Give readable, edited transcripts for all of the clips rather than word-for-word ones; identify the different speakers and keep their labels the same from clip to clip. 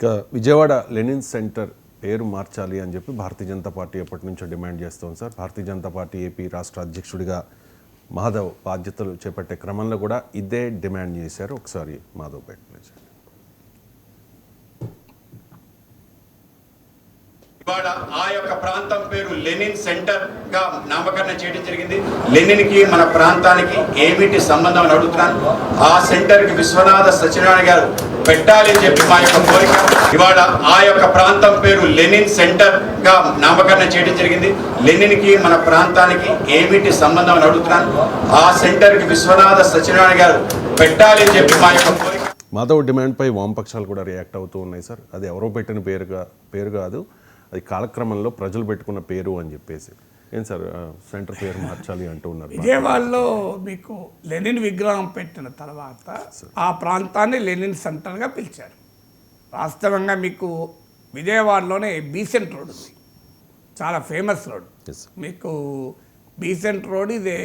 Speaker 1: ఇక Vijayawada Lenin centre పేరు మార్చాలి అని చెప్పి భారతీయ జనతా పార్టీ ఎప్పటి నుంచో డిమాండ్ చేస్తోంది sir. Bharatiya Janata party AP రాష్ట్ర అధ్యక్షుడిగా మాధవ్ బాధ్యతలు చేపట్టే క్రమంలో కూడా ఇదే డిమాండ్ చేశారు. ఒకసారి మాధవ్ ప్లీజ్.
Speaker 2: ఇవాళ ఆ యొక్క ప్రాంతం పేరు లెనిన్ సెంటర్ గా నామకరణం చేయడం జరిగింది. లెనిన్ కి మన ప్రాంతానికి ఏమిటి సంబంధం అని అడుగుతున్నాను. ఆ సెంటర్ కి విశ్వనాథ సత్యనారాయణ గారు పెట్టాలి అని చెప్పి మా యొక్క కోరిక. ఇవాళ ఆ యొక్క ప్రాంతం పేరు లెనిన్ సెంటర్ గా నామకరణం చేయడం జరిగింది. లెనిన్ కి మన ప్రాంతానికి ఏమిటి సంబంధం అని అడుగుతున్నాను. ఆ సెంటర్ కి విశ్వనాథ సత్యనారాయణ గారు పెట్టాలి అని చెప్పి మా యొక్క కోరిక.
Speaker 1: మాధవ్ డిమాండ్పై వామపక్షాలు కూడా రియాక్ట్ అవుతూ ఉన్నాయి సార్. అది ఎవరో పెట్టిన పేరు కాదు, అది కాలక్రమంలో ప్రజలు పెట్టుకున్న పేరు అని చెప్పేసి. ఏం సార్ సెంటర్ పేరు మార్చాలి అంటూ ఉన్నారు.
Speaker 3: విజయవాడలో మీకు లెనిన్ విగ్రహం పెట్టిన తర్వాత ఆ ప్రాంతాన్ని లెనిన్ సెంటర్గా పిలిచారు. వాస్తవంగా మీకు విజయవాడలోనే బీసెంట్ రోడ్ ఉంది, చాలా ఫేమస్ రోడ్. మీకు బీసెంట్ రోడ్ ఇది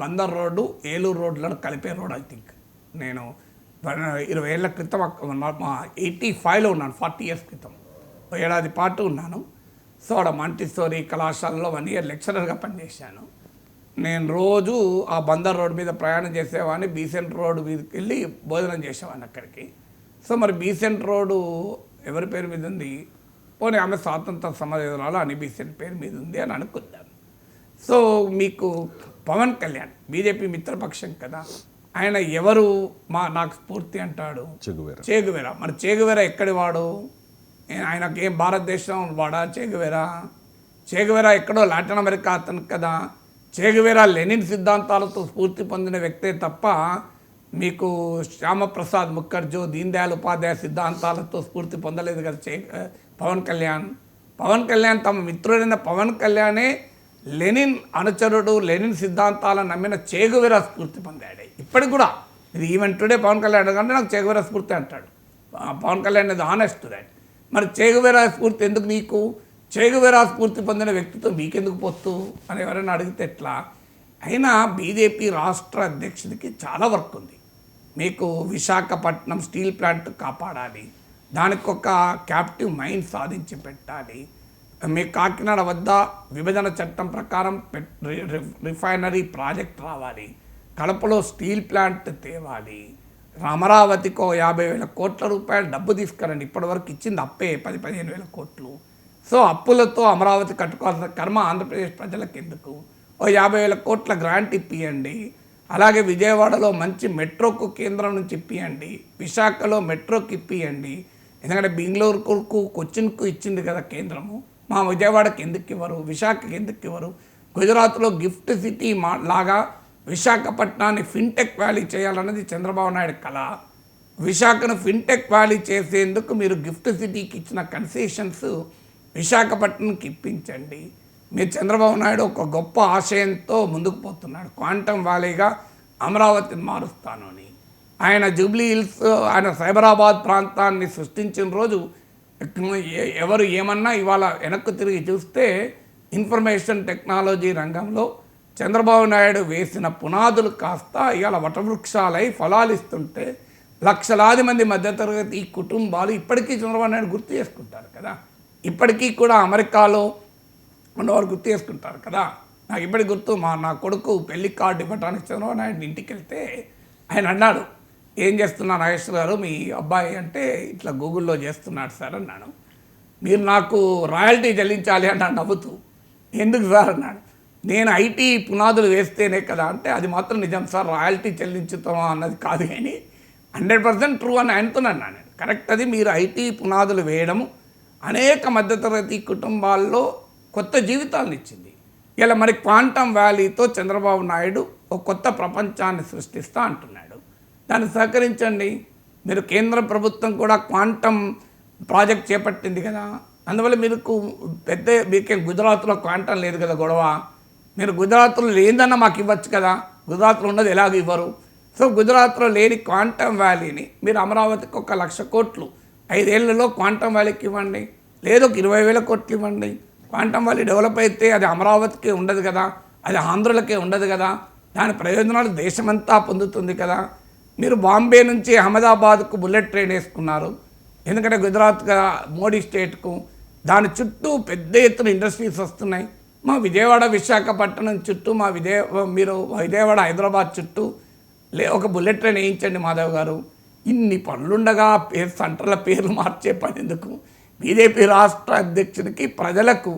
Speaker 3: బందర్ రోడ్డు ఏలూరు రోడ్లను కలిపే రోడ్. ఐ థింక్ నేను 20 ఏళ్ల క్రితం 85లో ఉన్నాను, 40 years క్రితం ఏడాది పాటు ఉన్నాను. సో ఆడ మాంటిసోరీ కళాశాలలో 1 year లెక్చరర్గా పనిచేశాను. నేను రోజు ఆ బందర్ రోడ్ మీద ప్రయాణం చేసేవాడిని, బీసెంట్ రోడ్ మీదకి వెళ్ళి భోజనం చేసేవాడిని అక్కడికి. సో మరి బీసెంట్ రోడ్డు ఎవరి పేరు మీద ఉంది, పోనీ ఆమె స్వాతంత్ర సమరయోధురాలు అని బీసెంట్ పేరు మీద ఉంది అని అనుకున్నాను. సో మీకు పవన్ కళ్యాణ్ బీజేపీ మిత్రపక్షం కదా, ఆయన ఎవరు నాకు స్ఫూర్తి అంటాడు, చేగువేరా. మరి చేగువేరా ఎక్కడి వాడు? ఆయనకి ఏం భారతదేశం వాడా చేగువేరా ఎక్కడో లాటిన్ అమెరికా అతను కదా. చేగువేరా లెనిన్ సిద్ధాంతాలతో స్ఫూర్తి పొందిన వ్యక్తే తప్ప మీకు శ్యామప్రసాద్ ముఖర్జీ, దీన్ దయాళ్ ఉపాధ్యాయ సిద్ధాంతాలతో స్ఫూర్తి పొందలేదు కదా పవన్ కళ్యాణ్ తమ మిత్రుడైన పవన్ కళ్యాణే లెనిన్ అనుచరుడు, లెనిన్ సిద్ధాంతాలను నమ్మిన చేగువేరా స్ఫూర్తి పొందాడు. ఇప్పటికి కూడా ఇది ఈవెన్ టుడే పవన్ కళ్యాణ్ అంటే నాకు చేగువేరా స్ఫూర్తి అంటాడు. పవన్ కళ్యాణ్ ఇది ఆనెస్ట్ దాట్. మరి చేగువేరా స్ఫూర్తి ఎందుకు నీకు? చేగువేరా స్ఫూర్తి పొందిన వ్యక్తితో మీకెందుకు పొత్తు అని ఎవరైనా అడిగితే ఎట్లా? అయినా బీజేపీ రాష్ట్ర అధ్యక్షుడికి చాలా వర్క్ ఉంది. మీకు విశాఖపట్నం స్టీల్ ప్లాంట్ కాపాడాలి, దానికి ఒక క్యాప్టివ్ మైన్ సాధించి పెట్టాలి. మీ కాకినాడ వద్ద విభజన చట్టం ప్రకారం రిఫైనరీ ప్రాజెక్ట్ రావాలి, కడపలో స్టీల్ ప్లాంట్ తేవాలి, అమరావతికో 50,000 కోట్ల రూపాయలు డబ్బు తీసుకురండి. ఇప్పటివరకు ఇచ్చింది అప్పే 10,000-15,000 కోట్లు. సో అప్పులతో అమరావతి కట్టుకోవాల్సిన కర్మ ఆంధ్రప్రదేశ్ ప్రజలకు ఎందుకు? ఓ 50,000 కోట్ల గ్రాంట్ ఇప్పియండి. అలాగే విజయవాడలో మంచి మెట్రోకు కేంద్రం నుంచి ఇప్పియండి, విశాఖలో మెట్రోకి ఇప్పియండి. ఎందుకంటే బెంగళూరుకు కొచ్చిన్కు ఇచ్చింది కదా కేంద్రము, మా విజయవాడకి ఎందుకు ఇవ్వరు, విశాఖకి ఎందుకు ఇవ్వరు? గుజరాత్లో గిఫ్ట్ సిటీ లాగా విశాఖపట్నాన్ని ఫిన్టెక్ వ్యాలీ చేయాలన్నది చంద్రబాబు నాయుడు కళ. విశాఖను ఫిన్టెక్ వ్యాలీ చేసేందుకు మీరు గిఫ్ట్ సిటీకి ఇచ్చిన కన్సెషన్స్ విశాఖపట్నంకి ఇప్పించండి. మీరు చంద్రబాబు నాయుడు ఒక గొప్ప ఆశయంతో ముందుకు పోతున్నాడు, క్వాంటమ్ వ్యాలీగా అమరావతిని మారుస్తాను అని. ఆయన జూబ్లీ హిల్స్, ఆయన సైబరాబాద్ ప్రాంతాన్ని సృష్టించిన రోజు ఎవరు ఏమన్నా ఇవాళ వెనక్కు తిరిగి చూస్తే ఇన్ఫర్మేషన్ టెక్నాలజీ రంగంలో చంద్రబాబు నాయుడు వేసిన పునాదులు కాస్త ఇవాళ వటవృక్షాలై ఫలాలిస్తుంటే లక్షలాది మంది మధ్యతరగతి కుటుంబాలు ఇప్పటికీ చంద్రబాబు నాయుడు గుర్తు చేసుకుంటారు కదా. ఇప్పటికీ కూడా అమెరికాలో ఉన్నవారు గుర్తు చేసుకుంటారు కదా. నాకు ఇప్పటికి గుర్తు, నా కొడుకు పెళ్లి కార్డు ఇవ్వడానికి చంద్రబాబు నాయుడు ఇంటికి వెళ్తే ఆయన అన్నాడు, ఏం చేస్తున్నారు నాగేశ్వర గారు మీ అబ్బాయి అంటే, ఇట్లా గూగుల్లో చేస్తున్నాడు సార్ అన్నాడు. మీరు నాకు రాయల్టీ చెల్లించాలి అన్నాడు నవ్వుతూ. ఎందుకు సార్ అన్నాడు. నేను ఐటీ పునాదులు వేస్తేనే కదా అంటే, అది మాత్రం నిజం సార్, రాయల్టీ చెల్లించుతామా అన్నది కాదు కానీ 100% ట్రూ అని ఆయనతోనన్నా నేను. కరెక్ట్, అది మీరు ఐటీ పునాదులు వేయడము అనేక మధ్యతరగతి కుటుంబాల్లో కొత్త జీవితాలను ఇచ్చింది. ఇలా మరి క్వాంటమ్ వ్యాలీతో చంద్రబాబు నాయుడు ఒక కొత్త ప్రపంచాన్ని సృష్టిస్తా అంటున్నాడు. దాన్ని సహకరించండి. మీరు కేంద్ర ప్రభుత్వం కూడా క్వాంటమ్ ప్రాజెక్ట్ చేపట్టింది కదా, అందువల్ల మీకేం గుజరాత్లో క్వాంటమ్ లేదు కదా గొడవ. మీరు గుజరాత్లో లేదన్నా మాకు ఇవ్వచ్చు కదా, గుజరాత్లో ఉన్నది ఎలాగ ఇవ్వరు? సో గుజరాత్లో లేని క్వాంటమ్ వ్యాలీని మీరు అమరావతికి 1,00,000 కోట్లు 5 ఏళ్లలో క్వాంటమ్ వ్యాలీకి ఇవ్వండి, లేదు 20,000 కోట్లు ఇవ్వండి. క్వాంటమ్ వ్యాలీ డెవలప్ అయితే అది అమరావతికే ఉండదు కదా, అది ఆంధ్రులకే ఉండదు కదా, దాని ప్రయోజనాలు దేశమంతా పొందుతుంది కదా. మీరు బాంబే నుంచి అహ్మదాబాద్కు బుల్లెట్ ట్రైన్ వేసుకున్నారు, ఎందుకంటే గుజరాత్గా మోడీ స్టేట్కు దాని చుట్టూ పెద్ద ఎత్తున ఇండస్ట్రీస్ వస్తున్నాయి. మా విజయవాడ విశాఖపట్నం చుట్టూ మీరు విజయవాడ హైదరాబాద్ చుట్టూ ఒక బుల్లెట్ ట్రైన్ వేయించండి మాధవ్ గారు. ఇన్ని పనులుండగా సెంటర్ల పేర్లు మార్చే పని ఎందుకు? బీజేపీ రాష్ట్ర అధ్యక్షుడికి ప్రజలకు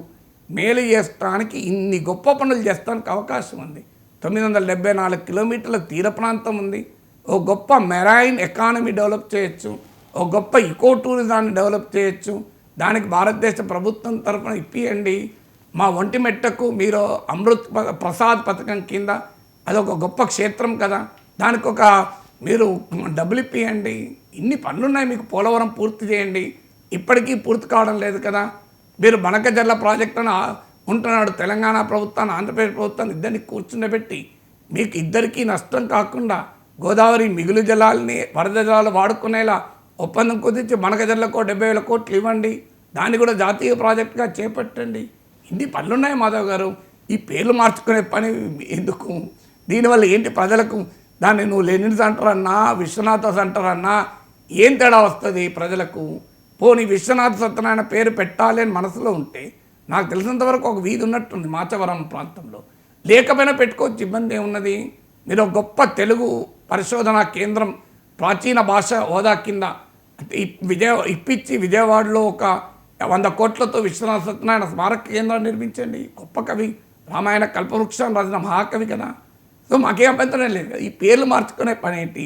Speaker 3: మేలు చేస్తానికి ఇన్ని గొప్ప పనులు చేస్తానికి అవకాశం ఉంది. 974 కిలోమీటర్ల తీర ప్రాంతం ఉంది. ఓ గొప్ప మెరైన్ ఎకానమీ డెవలప్ చేయొచ్చు, ఓ గొప్ప ఇకో టూరిజాన్ని డెవలప్ చేయొచ్చు. దానికి భారతదేశ ప్రభుత్వం తరఫున ఇప్పియండి. మా ఒంటిమెట్టకు మీరు అమృత్ ప్రసాద్ పథకం కింద అదొక గొప్ప క్షేత్రం కదా, దానికి ఒక మీరు డబ్బులు ఇప్పియండి. ఇన్ని పనులున్నాయి మీకు. పోలవరం పూర్తి చేయండి. ఇప్పటికీ పూర్తి కావడం లేదు కదా. మీరు బనకజర్ల ప్రాజెక్టును ఉంటున్నాడు తెలంగాణ ప్రభుత్వాన్ని, ఆంధ్రప్రదేశ్ ప్రభుత్వాన్ని ఇద్దరిని కూర్చుండబెట్టి మీకు ఇద్దరికీ నష్టం కాకుండా గోదావరి మిగులు జలాల్ని వరద జలాలు వాడుకునేలా ఒప్పందం కుదిర్చి బనకజర్లకు 70,000 కోట్లు ఇవ్వండి. దాన్ని కూడా జాతీయ ప్రాజెక్టుగా చేపట్టండి. ఇన్ని పనులున్నాయి మాధవ్ గారు. ఈ పేర్లు మార్చుకునే పని ఎందుకు? దీనివల్ల ఏంటి ప్రజలకు? దాన్ని నువ్వు లెనిన్ సెంటర్ అన్నా విశ్వనాథ సెంటర్ అన్నా ఏం తేడా వస్తుంది ప్రజలకు? పోనీ విశ్వనాథ సత్యనారాయణ పేరు పెట్టాలి అని మనసులో ఉంటే నాకు తెలిసినంతవరకు ఒక వీధి ఉన్నట్టుంది మాచవరం ప్రాంతంలో. లేకపోయినా పెట్టుకోవచ్చు, ఇబ్బంది ఏమున్నది? మీరు ఒక గొప్ప తెలుగు పరిశోధనా కేంద్రం ప్రాచీన భాష హోదా కింద ఇప్పించి విజయవాడలో ఒక 100 కోట్లతో విశ్వనాథ సత్యనారాయణ స్మారక కేంద్రాన్ని నిర్మించండి. గొప్ప కవి, రామాయణ కల్పవృక్షం రాసిన మహాకవి కదా. సో మాకేం అభ్యంతరం లేదు. ఈ పేర్లు మార్చుకునే పని ఏంటి?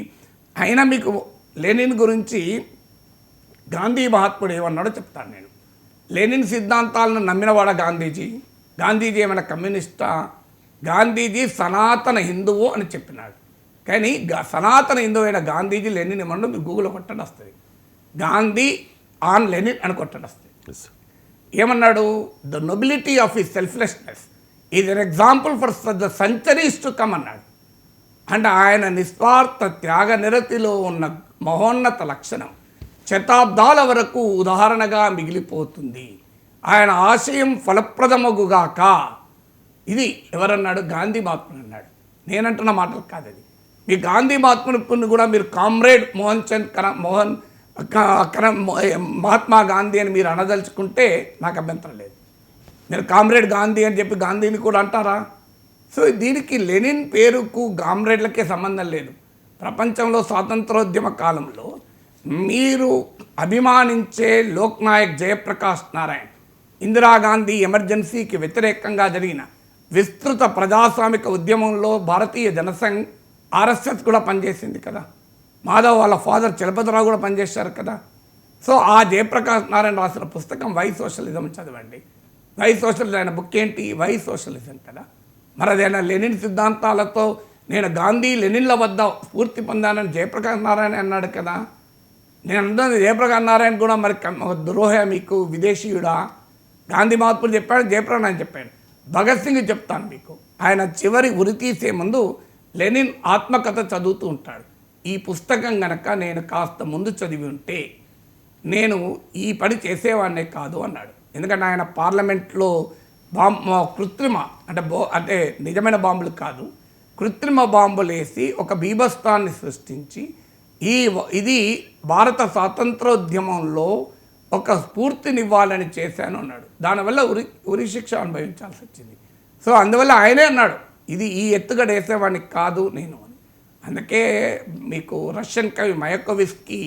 Speaker 3: అయినా మీకు లెనిన్ గురించి గాంధీ మహాత్ముడు ఏమన్నాడో చెప్తాను నేను. లెనిన్ సిద్ధాంతాలను నమ్మినవాడ గాంధీజీ? గాంధీజీ ఏమైనా కమ్యూనిస్టా? గాంధీజీ సనాతన హిందువు అని చెప్పినాడు. కానీ సనాతన హిందువు అయిన గాంధీజీ లెనిన్ ఏమన్నా మీరు గూగుల్లో కొట్టండి వస్తుంది. గాంధీ ఆన్ లెనిన్ అని కొట్టండి వస్తుంది. ఏమన్నాడు? The nobility of his selflessness is an example for the centuries to come అన్నాడు. అంటే ఆయన నిస్వార్థ త్యాగ నిరతిలో ఉన్న మహోన్నత లక్షణం శతాబ్దాల వరకు ఉదాహరణగా మిగిలిపోతుంది. ఆయన ఆశయం ఫలప్రదమగుగాక. ఇది ఎవరన్నాడు? గాంధీ మహాత్ముడు అన్నాడు. నేనంటున్న మాటలు కాదు అది. మీ గాంధీ మహాత్ముని కూడా మీరు కామ్రేడ్ మహాత్మా గాంధీ అని మీరు అనదలుచుకుంటే నాకు అభ్యంతరం లేదు. మీరు కామ్రేడ్ గాంధీ అని చెప్పి గాంధీని కూడా అంటారా? సో దీనికి లెనిన్ పేరుకు కామ్రేడ్లకే సంబంధం లేదు. ప్రపంచంలో స్వాతంత్రోద్యమ కాలంలో మీరు అభిమానించే లోక్నాయక్ జయప్రకాష్ నారాయణ్, ఇందిరాగాంధీ ఎమర్జెన్సీకి వ్యతిరేకంగా జరిగిన విస్తృత ప్రజాస్వామిక ఉద్యమంలో భారతీయ జనసంఘ్ ఆర్ఎస్ఎస్ కూడా పనిచేసింది కదా. మాధవ్ వాళ్ళ ఫాదర్ చలపతిరావు కూడా పనిచేశారు కదా. సో ఆ జయప్రకాష్ నారాయణ రాసిన పుస్తకం వై సోషలిజం చదవండి. వై సోషలిజం ఆయన బుక్ ఏంటి? వై సోషలిజం కదా. మరి అదైనా లెనిన్ సిద్ధాంతాలతో నేను గాంధీ లెనిన్ల వద్ద స్ఫూర్తి పొందానని జయప్రకాష్ నారాయణ అన్నాడు కదా. నేను అందరూ జయప్రకాష్ నారాయణ కూడా మరి ద్రోహ మీకు విదేశీయుడా? గాంధీ మహాత్ముడు చెప్పాడు, జయప్రకాష్ నారాయణ చెప్పాడు. భగత్ సింగ్ చెప్తాను మీకు. ఆయన చివరి ఉరి తీసే ముందు లెనిన్ ఆత్మకథ చదువుతూ ఉంటాడు. ఈ పుస్తకం కనుక నేను కాస్త ముందు చదివి ఉంటే నేను ఈ పని చేసేవాడినే కాదు అన్నాడు. ఎందుకంటే ఆయన పార్లమెంట్లో కృత్రిమ అంటే నిజమైన బాంబులు కాదు, కృత్రిమ బాంబులు వేసి ఒక బీభత్సాన్ని సృష్టించి ఇది భారత స్వాతంత్రోద్యమంలో ఒక స్ఫూర్తినివ్వాలని చేశాను అన్నాడు. దానివల్ల ఉరి శిక్ష అనుభవించాల్సి వచ్చింది. సో అందువల్ల ఆయనే అన్నాడు ఇది ఈ ఎత్తుగడ వేసేవాడిని కాదు నేను అని. అందుకే మీకు రష్యన్ కవి మయకోవిస్కీ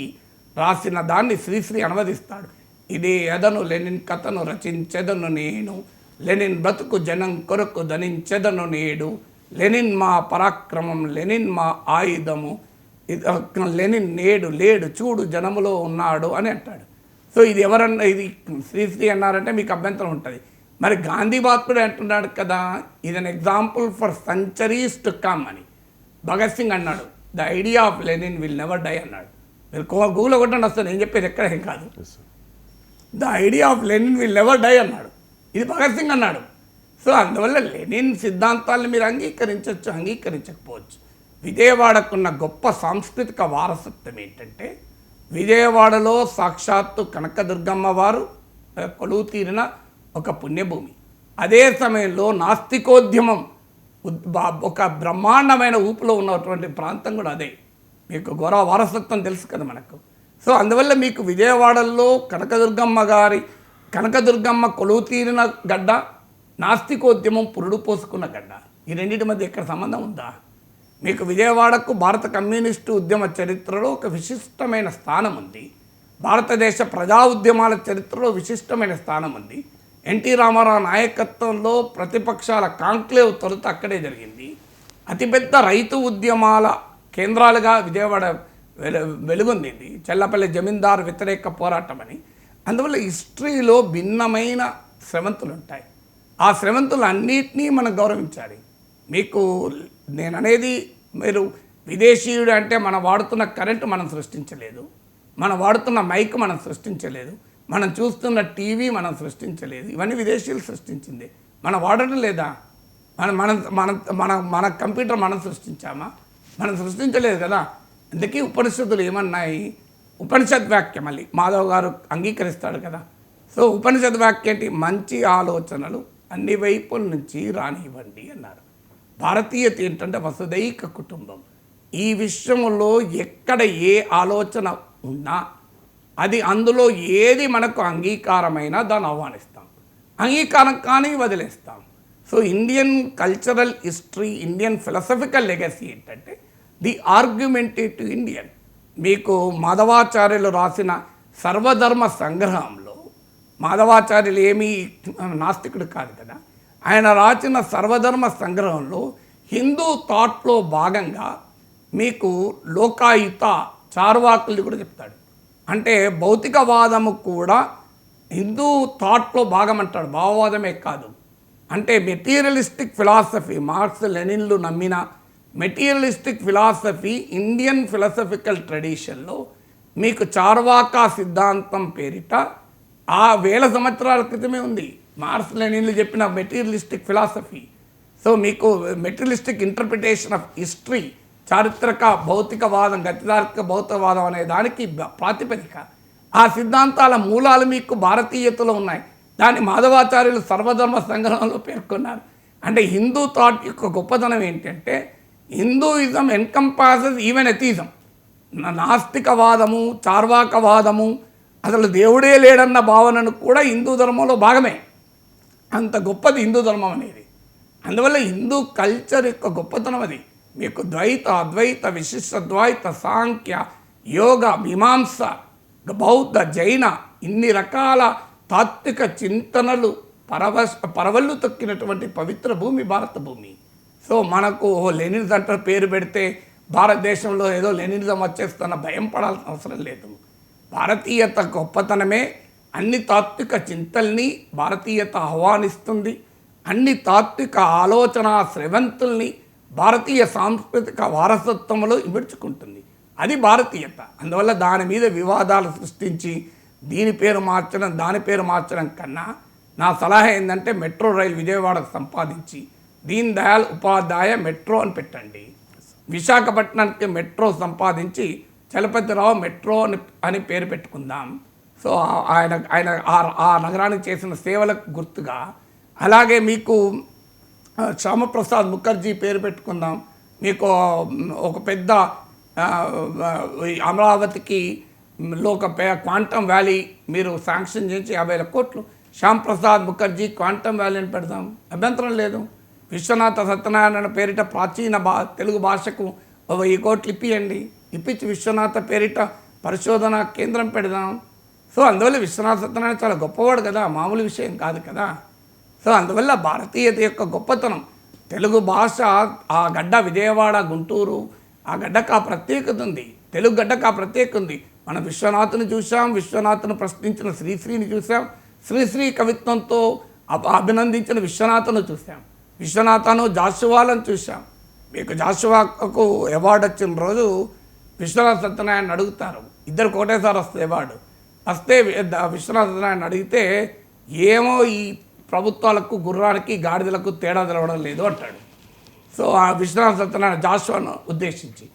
Speaker 3: రాసిన దాన్ని శ్రీశ్రీ అనువదిస్తాడు. ఇది ఎదను లెనిన్ కథను రచించెదను నేను, లెనిన్ బ్రతుకు జనం కొరకు ధనించెదను నేడు, లెనిన్ మా పరాక్రమం, లెనిన్ మా ఆయుధము, లెనిన్ నేడు లేడు చూడు జనములో ఉన్నాడు అని అంటాడు. సో ఇది ఎవరన్నా ఇది శ్రీశ్రీ అన్నారంటే మీకు అభ్యంతరం ఉంటుంది. మరి గాంధీ మహాత్ముడు అంటున్నాడు కదా, ఇది an example for centuries to come అని. భగత్ సింగ్ అన్నాడు the idea of Lenin will never die అన్నాడు. మీరు గూగుల్ కొట్టండి వస్తుంది, నేను చెప్పేది ఎక్కడ ఏం కాదు. The idea of Lenin will never die అన్నాడు. ఇది భగత్ సింగ్ అన్నాడు. సో అందువల్ల లెనిన్ సిద్ధాంతాలను మీరు అంగీకరించవచ్చు, అంగీకరించకపోవచ్చు. విజయవాడకున్న గొప్ప సాంస్కృతిక వారసత్వం ఏంటంటే విజయవాడలో సాక్షాత్తు కనకదుర్గమ్మ వారు కొలువు తీరిన ఒక పుణ్యభూమి. అదే సమయంలో నాస్తికోద్యమం ఒక బ్రహ్మాండమైన ఊపులో ఉన్నటువంటి ప్రాంతం కూడా అదే. మీకు గౌరవ వారసత్వం తెలుసు కదా మనకు. సో అందువల్ల మీకు విజయవాడలో కనకదుర్గమ్మ కొలువు తీరిన గడ్డ, నాస్తికోద్యమం పురుడు పోసుకున్న గడ్డ, ఈ రెండింటి మధ్య ఎక్కడ సంబంధం ఉందా? మీకు విజయవాడకు భారత కమ్యూనిస్టు ఉద్యమ చరిత్రలో ఒక విశిష్టమైన స్థానం ఉంది. భారతదేశ ప్రజా ఉద్యమాల చరిత్రలో విశిష్టమైన స్థానం ఉంది. ఎన్టీ రామారావు నాయకత్వంలో ప్రతిపక్షాల కాంక్లేవ్ తొలుత అక్కడే జరిగింది. అతిపెద్ద రైతు ఉద్యమాల కేంద్రాలుగా విజయవాడ వెలుగొందింది. చెల్లపల్లి జమీందారు వ్యతిరేక పోరాటం అని. అందువల్ల హిస్టరీలో భిన్నమైన స్రవంతులు ఉంటాయి. ఆ స్రవంతులు అన్నిటినీ మనం గౌరవించాలి. మీకు నేను అనేది, మీరు విదేశీయుడు అంటే మనం వాడుతున్న కరెంటు మనం సృష్టించలేదు, మనం వాడుతున్న మైక్ మనం సృష్టించలేదు, మనం చూస్తున్న టీవీ మనం సృష్టించలేదు, ఇవన్నీ విదేశీయులు సృష్టించింది. మనం వాడటం లేదా? మన మన మన మన మన కంప్యూటర్ మనం సృష్టించామా? మనం సృష్టించలేదు కదా. అందుకే ఉపనిషత్తులు ఏమన్నాయి? ఉపనిషద్ వాక్యం మళ్ళీ మాధవ్ గారు అంగీకరిస్తాడు కదా. సో ఉపనిషద్ వాక్యం ఏంటి? మంచి ఆలోచనలు అన్ని వైపుల నుంచి రానివ్వండి అన్నారు. భారతీయత ఏంటంటే వసుదైక కుటుంబం. ఈ విషయంలో ఎక్కడ ఏ ఆలోచన ఉన్నా అది అందులో ఏది మనకు అంగీకారమైనా దాన్ని ఆహ్వానిస్తాం, అంగీకారం కానీ వదిలేస్తాం. So Indian cultural history, Indian philosophical legacy ఏంటంటే ది ఆర్గ్యుమెంటేటివ్ ఇండియన్. మీకు మాధవాచార్యులు రాసిన సర్వధర్మ సంగ్రహంలో, మాధవాచార్యులు ఏమీ నాస్తికుడు కాదు కదా, ఆయన రాసిన సర్వధర్మ సంగ్రహంలో హిందూ థాట్లో భాగంగా మీకు లోకాయుత చార్వాకుల్ని కూడా చెప్తాడు. అంటే భౌతికవాదము కూడా హిందూ థాట్లో భాగం అంటాడు, భావవాదమే కాదు. అంటే మెటీరియలిస్టిక్ ఫిలాసఫీ, మార్క్స్ లెనిన్లు నమ్మిన మెటీరియలిస్టిక్ ఫిలాసఫీ ఇండియన్ ఫిలాసఫికల్ ట్రెడిషన్లో మీకు చార్వాకా సిద్ధాంతం పేరిట ఆ 1000 సంవత్సరాల క్రితమే ఉంది. మార్క్స్ లెనిన్లు చెప్పిన మెటీరియలిస్టిక్ ఫిలాసఫీ. సో మీకు మెటీరియలిస్టిక్ ఇంటర్ప్రిటేషన్ ఆఫ్ హిస్టరీ, చారిత్రక భౌతికవాదం, గతితార్కిక భౌతికవాదం అనే దానికి ప్రాతిపదిక. ఆ సిద్ధాంతాల మూలాలు మీకు భారతీయతలో ఉన్నాయి. దాన్ని మాధవాచార్యులు సర్వధర్మ సంగ్రహంలో పేర్కొన్నారు. అంటే హిందూ థాట్ యొక్క గొప్పతనం ఏంటంటే హిందూయిజం ఎన్కంపాసెస్ ఈవెన్ ఎథిజం. నాస్తికవాదము, చార్వాకవాదము, అసలు దేవుడే లేడన్న భావనను కూడా హిందూ ధర్మంలో భాగమే. అంత గొప్పది హిందూ ధర్మం అనేది. అందువల్ల హిందూ కల్చర్ యొక్క గొప్పతనం అది. మీకు ద్వైత, అద్వైత, విశిష్ట ద్వైత, సాంఖ్య, యోగ, మీమాంస, బౌద్ధ, జైన, ఇన్ని రకాల తాత్విక చింతనలు పరవళ్ళు తొక్కినటువంటి పవిత్ర భూమి భారత భూమి. సో మనకు లెనిన్ సెంటర్ పేరు పెడితే భారతదేశంలో ఏదో లెనినిజం వచ్చేస్తున్న భయం పడాల్సిన అవసరం లేదు. భారతీయత గొప్పతనమే అన్ని తాత్విక చింతల్ని భారతీయత ఆహ్వానిస్తుంది. అన్ని తాత్విక ఆలోచన స్రవంతుల్ని భారతీయ సాంస్కృతిక వారసత్వంలో ఇమిడ్చుకుంటుంది. అది భారతీయత. అందువల్ల దాని మీద వివాదాలు సృష్టించి దీని పేరు మార్చడం, దాని పేరు మార్చడం కన్నా నా సలహా ఏంటంటే మెట్రో రైలు విజయవాడకు సంపాదించి దీన్ దయాళ్ ఉపాధ్యాయ మెట్రో అని పెట్టండి. విశాఖపట్నానికి మెట్రో సంపాదించి చలపతిరావు మెట్రో అని పేరు పెట్టుకుందాం. సో ఆయన ఆ నగరానికి చేసిన సేవలకు గుర్తుగా. అలాగే మీకు శ్యామప్రసాద్ ముఖర్జీ పేరు పెట్టుకుందాం. మీకు ఒక పెద్ద అమరావతికి ఒక క్వాంటమ్ వ్యాలీ మీరు శాంక్షన్ చేసి 50,000 కోట్లు శ్యామ్ ప్రసాద్ ముఖర్జీ క్వాంటమ్ వ్యాలీ అని పెడదాం, అభ్యంతరం లేదు. విశ్వనాథ సత్యనారాయణ పేరిట ప్రాచీన తెలుగు భాషకు 1,000 కోట్లు ఇప్పించి విశ్వనాథ పేరిట పరిశోధన కేంద్రం పెడదాం. సో అందువల్ల విశ్వనాథ సత్యనారాయణ చాలా గొప్పవాడు కదా, మామూలు విషయం కాదు కదా. సో అందువల్ల భారతీయత యొక్క గొప్పతనం, తెలుగు భాష, ఆ గడ్డ విజయవాడ, గుంటూరు, ఆ గడ్డకు ఆ ప్రత్యేకత ఉంది. తెలుగు గడ్డకు ఆ ప్రత్యేకత ఉంది. మనం విశ్వనాథుని చూసాం, విశ్వనాథుని ప్రశ్నించిన శ్రీశ్రీని చూసాం, శ్రీశ్రీ కవిత్వంతో అభినందించిన విశ్వనాథను చూసాం, విశ్వనాథను జాషువాలను చూసాం. మీకు జాషువాకు అవార్డు వచ్చిన రోజు విశ్వనాథ సత్యనారాయణ అడుగుతారు, ఇద్దరు ఒకటేసారి వస్తే అవార్డు వస్తే విశ్వనాథ సత్యనారాయణ అడిగితే ఏమో ఈ ప్రభుత్వాలకు గుర్రానికి గాడిదలకు తేడా తెలవడం లేదు అంటాడు. సో ఆ విశ్వనాథ సత్యనారాయణ జాషువాను ఉద్దేశించి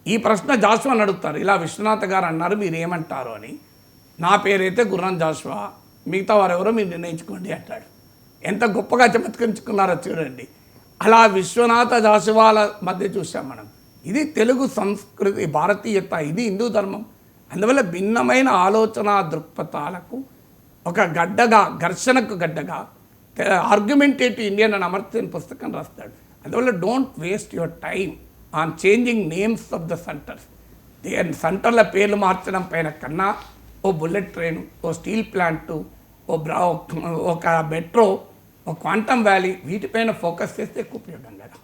Speaker 3: ఈ ప్రశ్న జాషువాని అడుగుతారు, ఇలా విశ్వనాథ గారు అన్నారు మీరు ఏమంటారు అని. నా పేరైతే గుర్రం జాషువా, మిగతా వారెవరో మీరు నిర్ణయించుకోండి అంటాడు. ఎంత గొప్పగా చమత్కరించుకున్నారో చూడండి. అలా విశ్వనాథ జాషువాల మధ్య చూసాం మనం. ఇది తెలుగు సంస్కృతి, భారతీయత, ఇది హిందూ ధర్మం. అందువల్ల భిన్నమైన ఆలోచన దృక్పథాలకు ఒక గడ్డగా, ఘర్షణకు గడ్డగా ఆర్గ్యుమెంటేటివ్ ఇండియన్ అని అమర్త్యన్ పుస్తకం రాస్తాడు. అందువల్ల don't waste your time on changing names of the centres. సెంటర్ల పేర్లు మార్చడం పైన కన్నా ఓ బుల్లెట్ ట్రైన్, ఓ స్టీల్ ప్లాంటు, ఒక మెట్రో, ఓ క్వాంటమ్ వ్యాలీ వీటిపైన ఫోకస్ చేస్తే ఎక్కువ ఉపయోగం కదా.